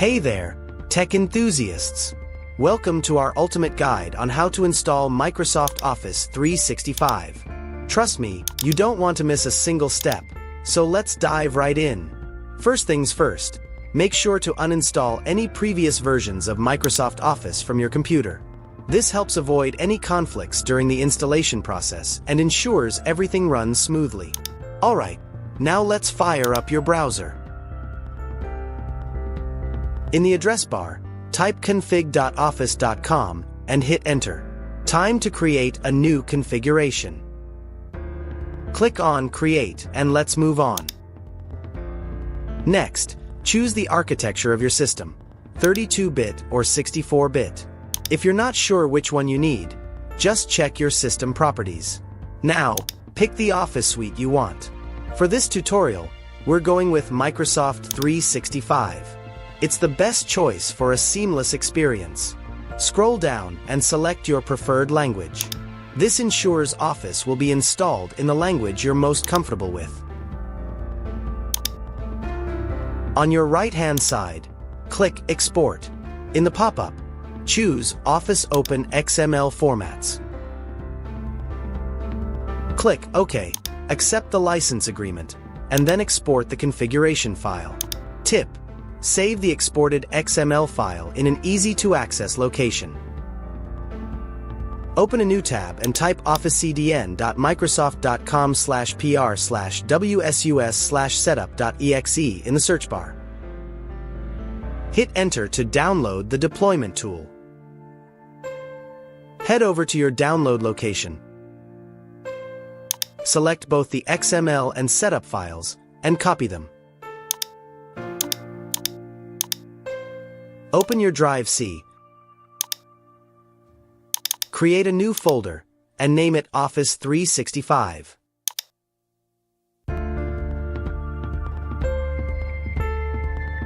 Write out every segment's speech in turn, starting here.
Hey there, tech enthusiasts! Welcome to our ultimate guide on how to install Microsoft Office 365. Trust me, you don't want to miss a single step, so let's dive right in. First things first, make sure to uninstall any previous versions of Microsoft Office from your computer. This helps avoid any conflicts during the installation process and ensures everything runs smoothly. Alright, now let's fire up your browser. In the address bar, type config.office.com and hit enter. Time to create a new configuration. Click on Create and let's move on. Next, choose the architecture of your system, 32-bit or 64-bit. If you're not sure which one you need, just check your system properties. Now, pick the Office suite you want. For this tutorial, we're going with Microsoft 365. It's the best choice for a seamless experience. Scroll down and select your preferred language. This ensures Office will be installed in the language you're most comfortable with. On your right-hand side, click Export. In the pop-up, choose Office Open XML formats. Click OK, accept the license agreement, and then export the configuration file. Tip: save the exported XML file in an easy-to-access location. Open a new tab and type officecdn.microsoft.com/pr/wsus/setup.exe in the search bar. Hit enter to download the deployment tool. Head over to your download location. Select both the XML and setup files and copy them. Open your Drive C. Create a new folder and name it Office 365.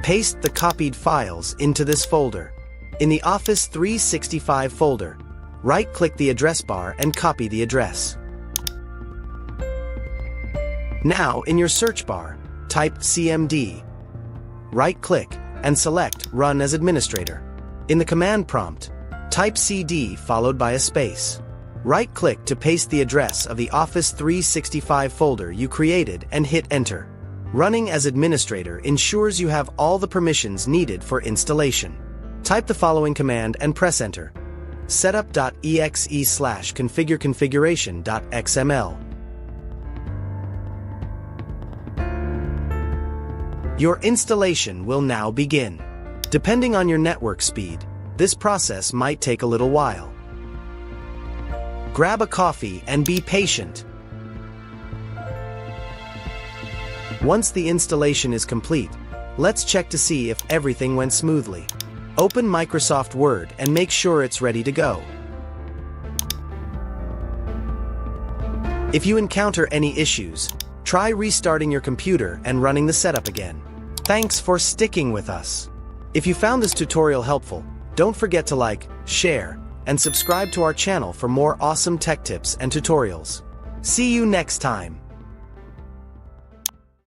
Paste the copied files into this folder. In the Office 365 folder, right-click the address bar and copy the address. Now, in your search bar, type CMD. Right-click and select Run as Administrator. In the command prompt, type CD followed by a space. Right-click to paste the address of the Office 365 folder you created and hit Enter. Running as administrator ensures you have all the permissions needed for installation. Type the following command and press Enter. setup.exe/configuration.xml. Your installation will now begin. Depending on your network speed, this process might take a little while. Grab a coffee and be patient. Once the installation is complete, let's check to see if everything went smoothly. Open Microsoft Word and make sure it's ready to go. If you encounter any issues, try restarting your computer and running the setup again. Thanks for sticking with us. If you found this tutorial helpful, don't forget to like, share, and subscribe to our channel for more awesome tech tips and tutorials. See you next time.